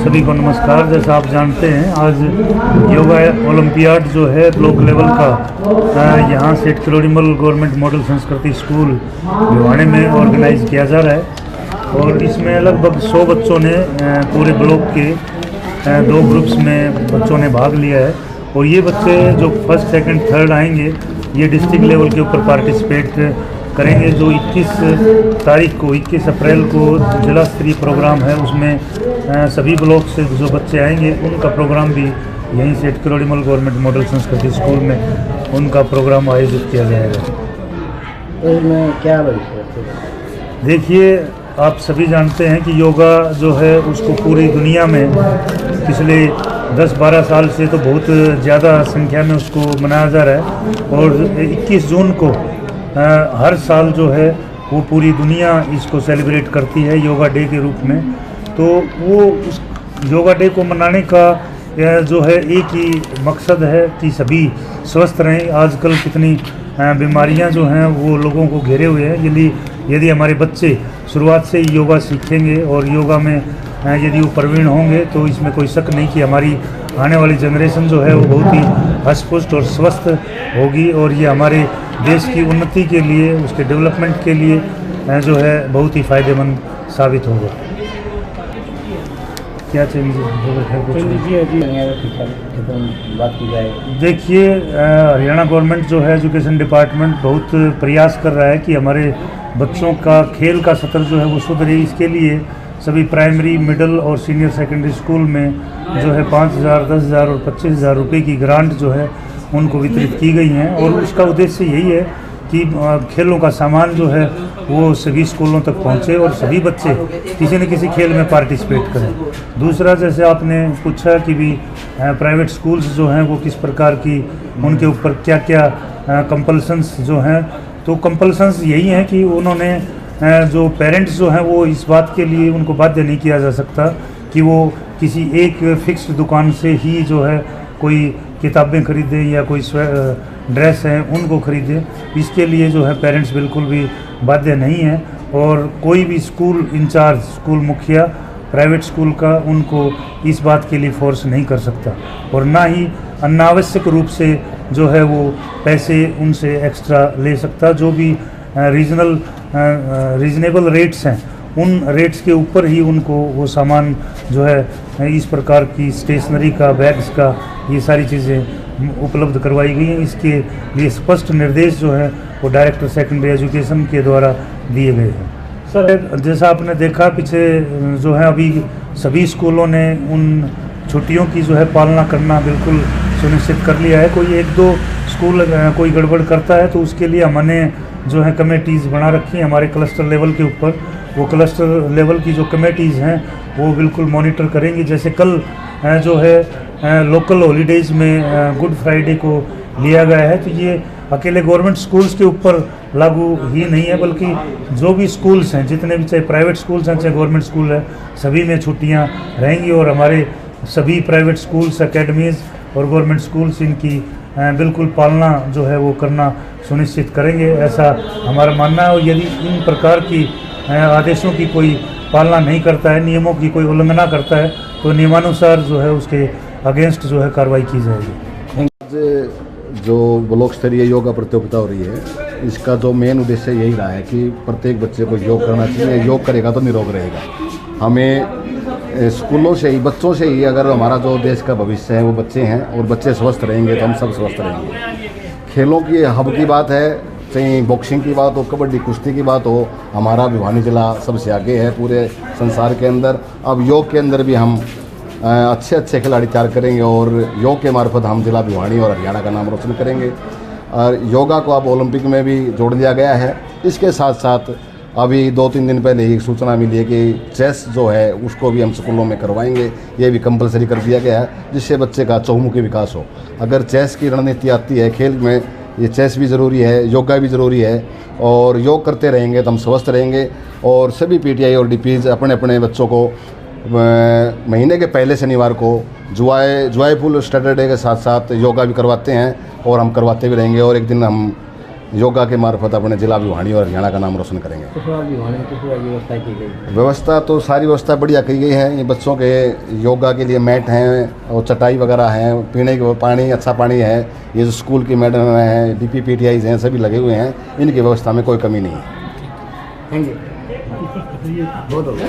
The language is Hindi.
सभी को नमस्कार। जैसा आप जानते हैं, आज योगा ओलंपियाड जो है ब्लॉक लेवल का यहाँ सेठ किरोड़ीमल गवर्नमेंट मॉडल संस्कृति स्कूल भिवाड़ी में ऑर्गेनाइज किया जा रहा है और इसमें लगभग 100 बच्चों ने पूरे ब्लॉक के 2 ग्रुप्स में बच्चों ने भाग लिया है। और ये बच्चे जो फर्स्ट सेकंड थर्ड आएंगे ये डिस्ट्रिक्ट लेवल के ऊपर पार्टिसिपेट करेंगे। जो 21 अप्रैल को जिला स्तरीय प्रोग्राम है, उसमें सभी ब्लॉक से जो बच्चे आएंगे उनका प्रोग्राम भी यहीं सेठ किरोड़ीमल गवर्नमेंट मॉडल संस्कृति स्कूल में उनका प्रोग्राम आयोजित किया जाएगा। इसमें क्या देखिए, आप सभी जानते हैं कि योगा जो है उसको पूरी दुनिया में पिछले 10-12 साल से तो बहुत ज़्यादा संख्या में उसको मनाया जा रहा है और 21 जून को हर साल जो है वो पूरी दुनिया इसको सेलिब्रेट करती है योगा डे के रूप में। तो वो उस योगा डे को मनाने का जो है एक ही मकसद है कि सभी स्वस्थ रहें। आजकल कितनी बीमारियां जो हैं वो लोगों को घेरे हुए हैं। यदि हमारे बच्चे शुरुआत से ही योगा सीखेंगे और योगा में यदि वो प्रवीण होंगे तो इसमें कोई शक नहीं कि हमारी आने वाली जनरेशन जो है वो बहुत ही हष्ट-पुष्ट और स्वस्थ होगी और ये हमारे देश की उन्नति के लिए, उसके डेवलपमेंट के लिए जो है बहुत ही फ़ायदेमंद साबित होगा। क्या चाहिए बात की जाए? देखिए, हरियाणा गवर्नमेंट जो है एजुकेशन डिपार्टमेंट बहुत प्रयास कर रहा है कि हमारे बच्चों का खेल का सत्र जो है वो सुधरे। इसके लिए सभी प्राइमरी, मिडिल और सीनियर सेकेंडरी स्कूल में जो है 5,000, 10,000 और 25,000 रुपये की ग्रांट जो है उनको वितरित की गई हैं और उसका उद्देश्य यही है कि खेलों का सामान जो है वो सभी स्कूलों तक पहुंचे और सभी बच्चे किसी न किसी खेल में पार्टिसिपेट करें। दूसरा, जैसे आपने पूछा कि भी प्राइवेट स्कूल्स जो हैं वो किस प्रकार की, उनके ऊपर क्या क्या कंपल्सन्स जो हैं, तो कंपल्सन्स यही हैं कि उन्होंने जो पेरेंट्स जो हैं वो इस बात के लिए उनको बाध्य नहीं किया जा सकता कि वो किसी एक फिक्स्ड दुकान से ही जो है कोई किताबें खरीदें या कोई ड्रेस हैं उनको खरीदें। इसके लिए जो है पेरेंट्स बिल्कुल भी बाध्य नहीं है और कोई भी स्कूल इंचार्ज, स्कूल मुखिया प्राइवेट स्कूल का उनको इस बात के लिए फोर्स नहीं कर सकता और ना ही अनावश्यक रूप से जो है वो पैसे उनसे एक्स्ट्रा ले सकता। जो भी रीजनेबल रेट्स हैं उन रेट्स के ऊपर ही उनको वो सामान जो है इस प्रकार की स्टेशनरी का, बैग्स का, ये सारी चीज़ें उपलब्ध करवाई गई हैं। इसके लिए स्पष्ट निर्देश जो है वो डायरेक्टर सेकेंडरी एजुकेशन के द्वारा दिए गए हैं। सर, जैसा आपने देखा पीछे जो है अभी सभी स्कूलों ने उन छुट्टियों की जो है पालना करना बिल्कुल सुनिश्चित कर लिया है। कोई 1-2 स्कूल कोई गड़बड़ करता है तो उसके लिए हमने जो है कमेटीज़ बना रखी हैं हमारे क्लस्टर लेवल के ऊपर। वो क्लस्टर लेवल की जो कमेटीज़ हैं वो बिल्कुल मॉनिटर करेंगी। जैसे कल जो है लोकल हॉलीडेज़ में गुड फ्राइडे को लिया गया है, तो ये अकेले गवर्नमेंट स्कूल्स के ऊपर लागू ही नहीं है बल्कि जो भी स्कूल्स हैं, जितने भी, चाहे प्राइवेट स्कूल्स हैं चाहे गवर्नमेंट स्कूल है, सभी में छुट्टियां रहेंगी और हमारे सभी प्राइवेट स्कूल्स, एकेडमीज़ और गवर्नमेंट स्कूल्स इनकी बिल्कुल पालना जो है वो करना सुनिश्चित करेंगे, ऐसा हमारा मानना है। और यदि इन प्रकार की आदेशों की कोई पालना नहीं करता है, नियमों की कोई उल्लंघना करता है, तो नियमानुसार जो है उसके अगेंस्ट जो है कार्रवाई की जाएगी। जो ब्लॉक स्तरीय योगा प्रतियोगिता हो रही है, इसका जो मेन उद्देश्य यही रहा है कि प्रत्येक बच्चे को योग करना चाहिए। योग करेगा तो निरोग रहेगा। हमें स्कूलों से ही, बच्चों से ही, अगर हमारा जो देश का भविष्य है वो बच्चे हैं और बच्चे स्वस्थ रहेंगे तो हम सब स्वस्थ रहेंगे। खेलों की हब की बात है, चाहे बॉक्सिंग की बात हो, कबड्डी, कुश्ती की बात हो, हमारा भिवानी जिला सबसे आगे है पूरे संसार के अंदर। अब योग के अंदर भी हम अच्छे अच्छे खिलाड़ी तैयार करेंगे और योग के मार्फत हम जिला भिवानी और हरियाणा का नाम रोशन करेंगे। और योगा को अब ओलंपिक में भी जोड़ दिया गया है। इसके साथ साथ अभी 2-3 दिन पहले ही सूचना मिली है कि चेस जो है उसको भी हम स्कूलों में करवाएंगे। ये भी कंपलसरी कर दिया गया है जिससे बच्चे का चहुमुखी विकास हो। अगर चेस की रणनीति आती है खेल में, ये चेस भी ज़रूरी है, योगा भी ज़रूरी है और योग करते रहेंगे तो हम स्वस्थ रहेंगे। और सभी पीटीआई और डीपीज अपने अपने बच्चों को महीने के पहले शनिवार को जॉयफुल सैटरडे के साथ साथ योगा भी करवाते हैं और हम करवाते भी रहेंगे। और एक दिन हम योगा के मार्फत अपने जिला भिवानी और हरियाणा का नाम रोशन करेंगे। व्यवस्था की गई? व्यवस्था तो सारी व्यवस्था बढ़िया की गई है। ये बच्चों के योगा के लिए मैट हैं और चटाई वगैरह हैं, पीने के पानी अच्छा पानी है। ये जो स्कूल की मैडम हैं, DPPTIs हैं, सभी लगे हुए हैं। इनकी व्यवस्था में कोई कमी नहीं है। Thank you. बहुत हो गया।